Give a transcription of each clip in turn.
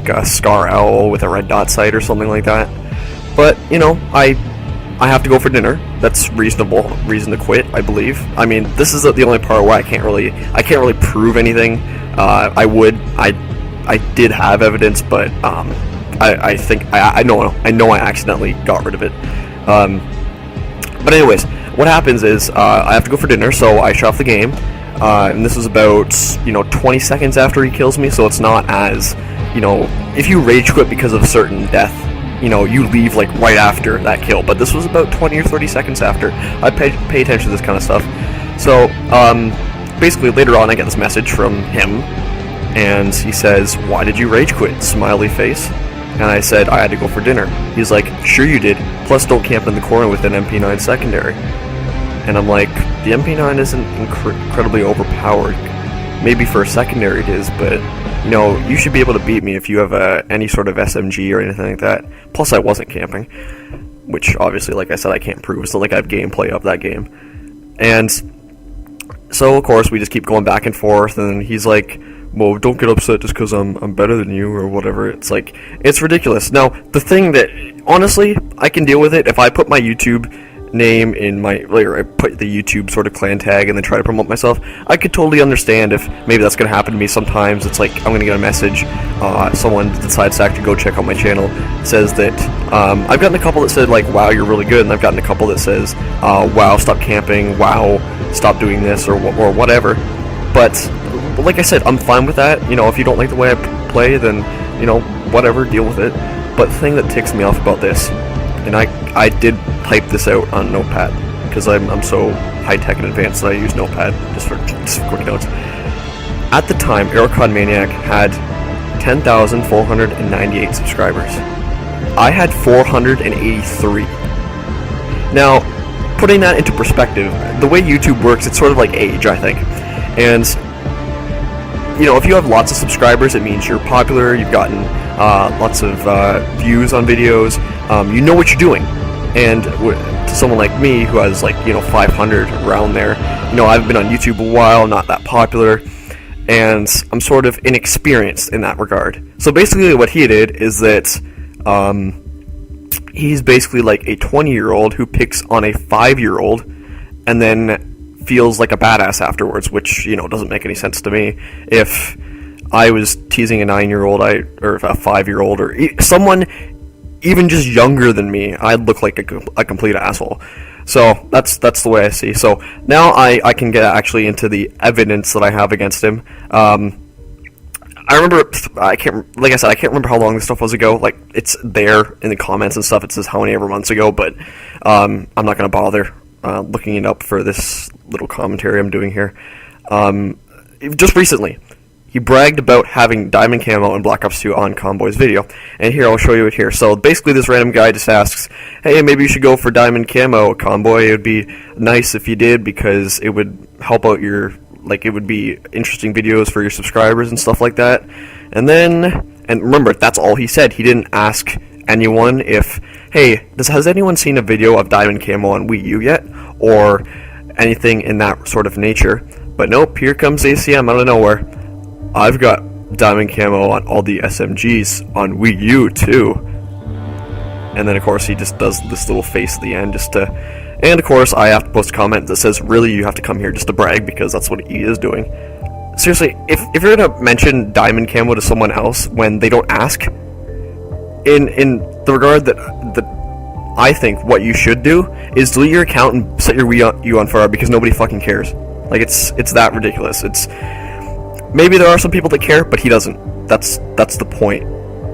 a scar owl with a red dot sight or something like that. But you know, I have to go for dinner. That's reasonable reason to quit, I believe. I mean, this is the only part where I can't really prove anything. I did have evidence, but I think I know I accidentally got rid of it. But anyways, what happens is I have to go for dinner, so I shut off the game. And this was about 20 seconds after he kills me, so it's not as if you rage quit because of a certain death, you leave like right after that kill. But this was about 20 or 30 seconds after. I pay attention to this kind of stuff. So basically later on I get this message from him, and he says, "Why did you rage quit?" Smiley face. And I said, "I had to go for dinner." He's like, "Sure you did. Plus don't camp in the corner with an MP9 secondary." And I'm like, the MP9 isn't incredibly overpowered. Maybe for a secondary it is, but you should be able to beat me if you have any sort of SMG or anything like that. Plus I wasn't camping, which obviously, like I said, I can't prove. It's not like I have gameplay of that game. And so of course we just keep going back and forth, and he's like, "Well, don't get upset just because I'm better than you," or whatever. It's like, it's ridiculous. Now, the thing that, honestly, I can deal with it if I put my YouTube name in or I put the YouTube sort of clan tag and then try to promote myself. I could totally understand if maybe that's going to happen to me sometimes. It's like, I'm going to get a message, someone decides to actually go check out my channel, says that, I've gotten a couple that said, like, "Wow, you're really good," and I've gotten a couple that says, "Wow, stop camping," "Wow, stop doing this," or whatever. But like I said, I'm fine with that. If you don't like the way I play, then, whatever, deal with it. But the thing that ticks me off about this, and I did type this out on Notepad, because I'm so high-tech and advanced that I use Notepad just for quick notes. At the time, Aerocon Maniac had 10,498 subscribers. I had 483. Now, putting that into perspective, the way YouTube works, it's sort of like age, I think. And if you have lots of subscribers, it means you're popular, you've gotten lots of views on videos, you know what you're doing. And to someone like me who has 500 around there, I've been on YouTube a while, not that popular, and I'm sort of inexperienced in that regard. So basically what he did is that he's basically like a 20-year-old who picks on a 5-year-old and then feels like a badass afterwards, which doesn't make any sense to me. If I was teasing a 9-year-old or a 5-year-old or someone even just younger than me, I'd look like a complete asshole. So that's the way I see. So now I can get actually into the evidence that I have against him. I remember, I can't remember how long this stuff was ago. Like, it's there in the comments and stuff. It says how many ever months ago, but I'm not going to bother looking it up for this little commentary I'm doing here. Just recently, he bragged about having diamond camo in Black Ops 2 on Convoy's video, and here, I'll show you it here. So basically, this random guy just asks, "Hey, maybe you should go for diamond camo, Convoy. It would be nice if you did, because it would help out your, it would be interesting videos for your subscribers and stuff like that." And remember, that's all he said. He didn't ask anyone if, "Hey, has anyone seen a video of diamond camo on Wii U yet?" or anything in that sort of nature. But nope, here comes ACM out of nowhere. "I've got diamond camo on all the SMGs on Wii U too." And then of course he just does this little face at the end and of course I have to post a comment that says, "Really, you have to come here just to brag?" because that's what he is doing. Seriously, if you're gonna mention diamond camo to someone else when they don't ask, in the regard that I think what you should do is delete your account and set your Wii U on fire, because nobody fucking cares. Like, it's that ridiculous. Maybe there are some people that care, but he doesn't. That's the point.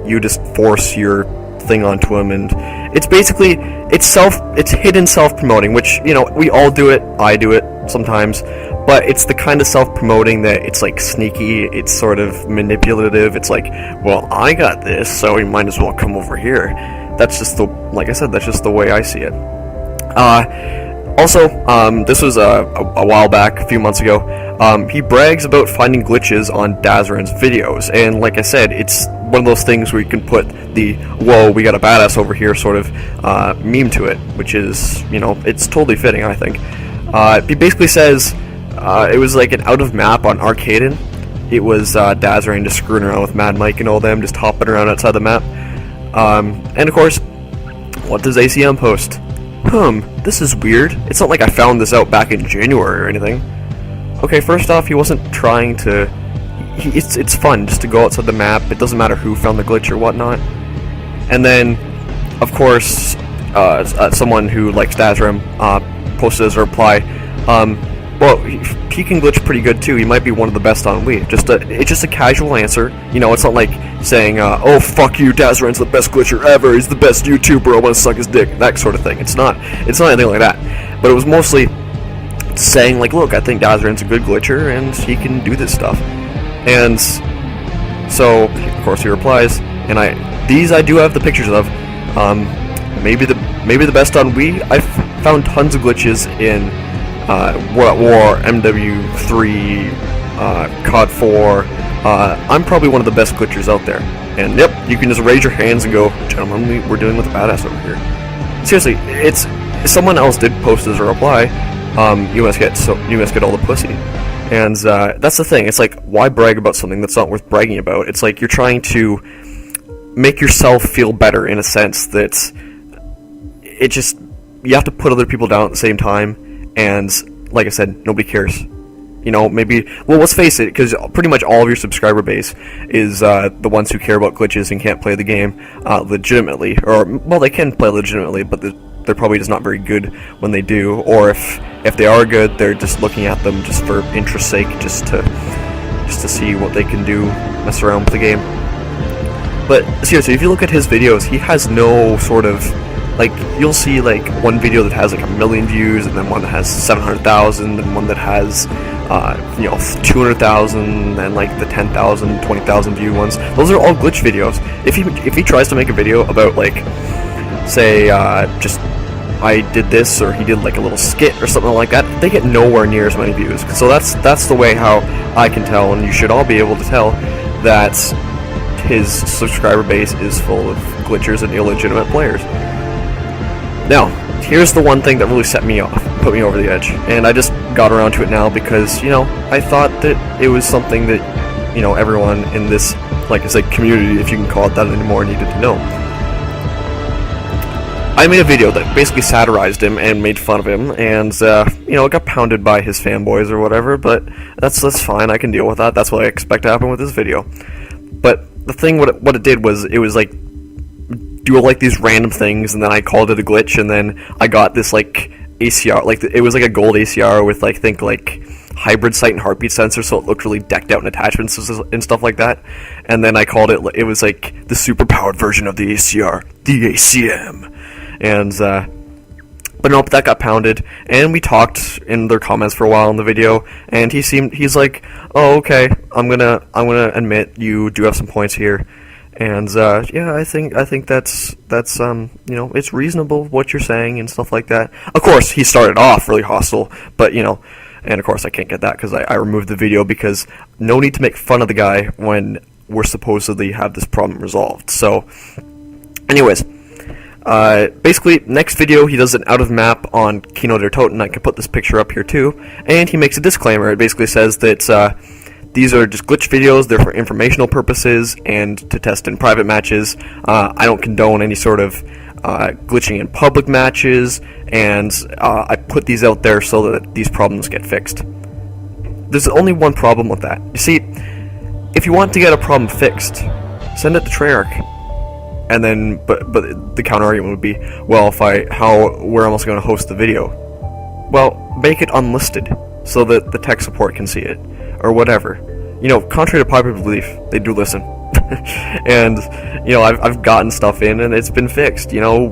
You just force your thing onto him, and it's basically, it's hidden self-promoting, which, we all do it. I do it sometimes, but it's the kind of self-promoting that it's like sneaky, it's sort of manipulative. It's like, well, I got this, so you might as well come over here. That's just like I said, that's just the way I see it. Also, this was a while back, a few months ago. He brags about finding glitches on Dazarin's videos, and like I said, it's one of those things where you can put the "whoa, we got a badass over here" sort of meme to it, which is, it's totally fitting, I think. He basically says it was like an out of map on Arcaden, it was Dazzering just screwing around with Mad Mike and all them, just hopping around outside the map. And of course, what does ACM post? This is weird. It's not like I found this out back in January or anything. Okay, first off, he wasn't trying to... It's fun just to go outside the map. It doesn't matter who found the glitch or whatnot. And then, of course, someone who likes Dazzering posted as a reply, well, he can glitch pretty good too. He might be one of the best on Wii. It's just a casual answer. You know, it's not like saying, oh, fuck you, Dazzaran's the best glitcher ever, he's the best YouTuber, I want to suck his dick, that sort of thing. It's not anything like that. But it was mostly saying, like, look, I think Dazzaran's a good glitcher, and he can do this stuff. And so, of course, he replies, and I do have the pictures of. Maybe the best on Wii. I've found tons of glitches in World at War, MW3, COD 4. I'm probably one of the best glitchers out there. And yep, you can just raise your hands and go, gentlemen, we're dealing with a badass over here. Seriously, it's someone else did post as a reply. You must get all the pussy. And that's the thing. It's like, why brag about something that's not worth bragging about? It's like you're trying to make yourself feel better in a sense that you have to put other people down at the same time, and like I said, nobody cares. You know, maybe, well, let's face it, because pretty much all of your subscriber base is the ones who care about glitches and can't play the game legitimately, or, well, they can play legitimately, but they're probably just not very good when they do, or if they are good, they're just looking at them just for interest's sake, just to see what they can do, mess around with the game. But seriously, if you look at his videos, he has no sort of, like, you'll see, like, one video that has, like, 1 million views, and then one that has 700,000, and one that has, 200,000, and, like, the 10,000, 20,000 view ones. Those are all glitch videos. If he tries to make a video about, like, say, just, I did this, or he did, like, a little skit or something like that, they get nowhere near as many views. So that's the way how I can tell, and you should all be able to tell, that his subscriber base is full of glitchers and illegitimate players. Now, here's the one thing that really set me off, put me over the edge, and I just got around to it now because, you know, I thought that it was something that, you know, everyone in this, like I said, community, if you can call it that anymore, needed to know. I made a video that basically satirized him and made fun of him, and, you know, it got pounded by his fanboys or whatever, but that's fine, I can deal with that, that's what I expect to happen with this video. But the thing, what it did was, it was like, do like these random things, and then I called it a glitch, and then I got this like ACR, like it was like a gold ACR with like hybrid sight and heartbeat sensor, so it looked really decked out in attachments and stuff like that. And then I called it was like the super powered version of the ACR, the ACM. And but nope, that got pounded, and we talked in their comments for a while in the video, and he's like, oh, okay, I'm gonna admit you do have some points here. And yeah, I think that's you know, it's reasonable what you're saying and stuff like that. Of course, he started off really hostile, but you know, and of course I can't get that because I removed the video, because no need to make fun of the guy when we're supposedly have this problem resolved. So, anyways, basically next video he does an out of map on Kino der Toten. I can put this picture up here too, and he makes a disclaimer. It basically says that these are just glitch videos, they're for informational purposes and to test in private matches. I don't condone any sort of glitching in public matches, and I put these out there so that these problems get fixed. There's only one problem with that. You see, if you want to get a problem fixed, send it to Treyarch. And then, but the counter argument would be, well, where am I going to host the video? Well, make it unlisted so that the tech support can see it, or whatever. You know, contrary to popular belief, they do listen. And, you know, I've gotten stuff in and it's been fixed. You know,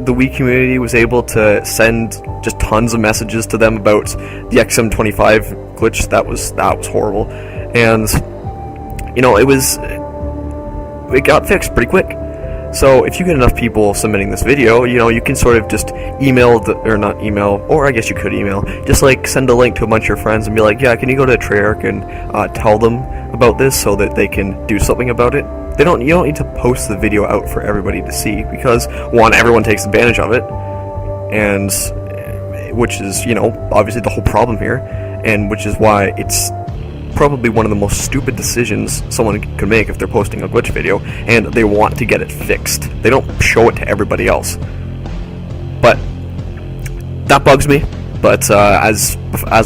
the Wii community was able to send just tons of messages to them about the XM25 glitch. That was horrible. And, you know, it got fixed pretty quick. So if you get enough people submitting this video, you know, you can sort of just or I guess you could email, just like send a link to a bunch of your friends and be like, yeah, can you go to Treyarch and tell them about this so that they can do something about it? You don't need to post the video out for everybody to see, because one, everyone takes advantage of it, and which is, you know, obviously the whole problem here, and which is why it's probably one of the most stupid decisions someone could make if they're posting a glitch video and they want to get it fixed. They don't show it to everybody else. But that bugs me. But as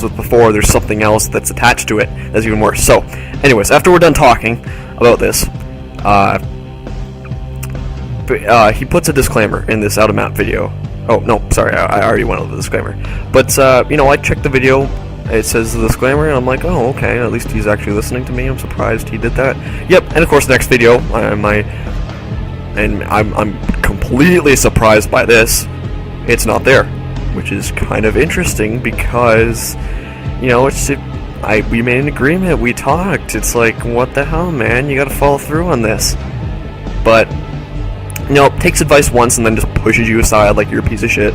with before, there's something else that's attached to it that's even worse. So, anyways, after we're done talking about this, he puts a disclaimer in this out-of-map video. Oh, no, sorry, I already went over the disclaimer. But, I checked the video, it says the disclaimer, and I'm like, oh, okay, at least he's actually listening to me. I'm surprised he did that. Yep, and of course, the next video, I'm completely surprised by this. It's not there, which is kind of interesting because, we made an agreement, we talked. It's like, what the hell, man? You gotta follow through on this. But, takes advice once and then just pushes you aside like you're a piece of shit.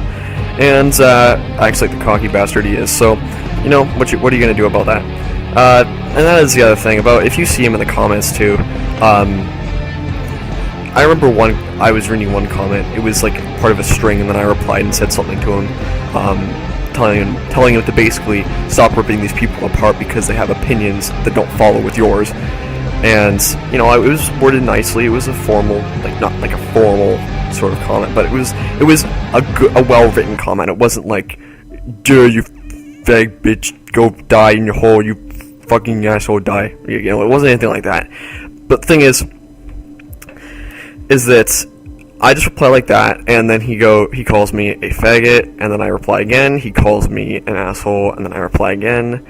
And, acts like the cocky bastard he is. So, what are you gonna do about that? And that is the other thing about, if you see him in the comments too, I remember I was reading one comment, it was like part of a string, and then I replied and said something to him, telling him to basically stop ripping these people apart because they have opinions that don't follow with yours. And, it was worded nicely, it was a formal, not like a formal sort of comment, but it was a well-written comment. It wasn't like, duh, you fag bitch, go die in your hole, you fucking asshole, die. It wasn't anything like that. But the thing is that I just reply like that, and then he calls me a faggot, and then I reply again, he calls me an asshole, and then I reply again,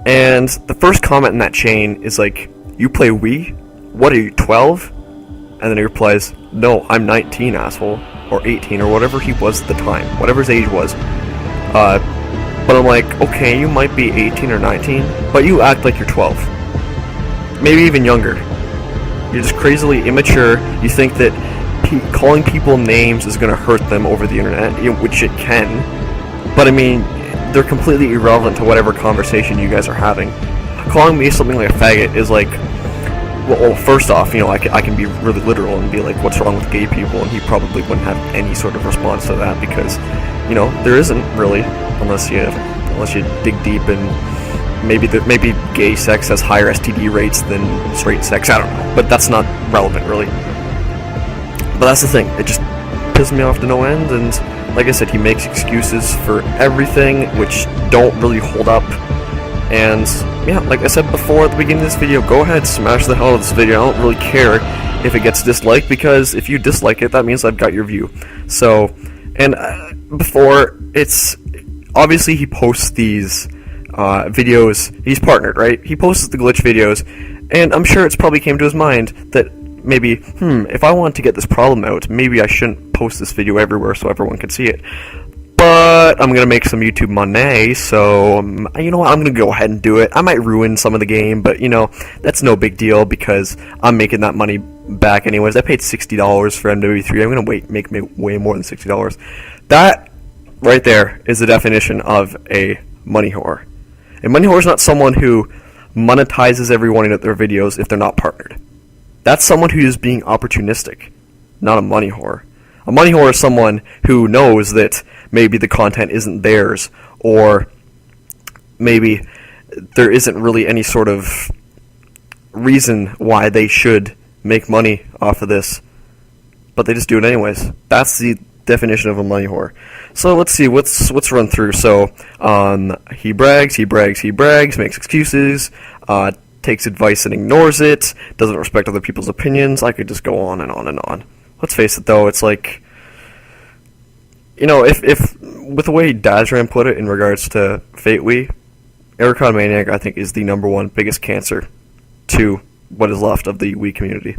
and the first comment in that chain is like, you play Wii? What are you, 12? And then he replies, no, I'm 19, asshole, or 18, or whatever he was at the time, whatever his age was. But I'm like, okay, you might be 18 or 19, but you act like you're 12. Maybe even younger. You're just crazily immature. You think that calling people names is going to hurt them over the internet, which it can. But I mean, they're completely irrelevant to whatever conversation you guys are having. Calling me something like a faggot is like, well, first off, I can be really literal and be like, what's wrong with gay people? And he probably wouldn't have any sort of response to that because, there isn't really, unless you dig deep, and maybe gay sex has higher STD rates than straight sex. I don't know, but that's not relevant really. But that's the thing, it just pisses me off to no end, and like I said, he makes excuses for everything which don't really hold up. And yeah, like I said before at the beginning of this video, go ahead, smash the hell out of this video. I don't really care if it gets disliked, because if you dislike it, that means I've got your view. So, and before, it's obviously he posts these videos, he's partnered, right? He posts the glitch videos, and I'm sure it's probably came to his mind that maybe, if I want to get this problem out, maybe I shouldn't post this video everywhere so everyone can see it. But I'm going to make some YouTube money, so, you know what, I'm going to go ahead and do it. I might ruin some of the game, but, that's no big deal, because I'm making that money back anyways. I paid $60 for MW3. I'm going to make way more than $60. That, right there, is the definition of a money whore. A money whore is not someone who monetizes every one of their videos if they're not partnered. That's someone who is being opportunistic, not a money whore. A money whore is someone who knows that maybe the content isn't theirs, or maybe there isn't really any sort of reason why they should make money off of this, but they just do it anyways. That's the definition of a money whore. So let's see, let's run through. So he brags, makes excuses, takes advice and ignores it, doesn't respect other people's opinions. I could just go on and on and on. Let's face it though, it's like, if with the way Dazran put it in regards to Fate Wii, Aero Maniac, I think, is the #1 biggest cancer to what is left of the Wii community.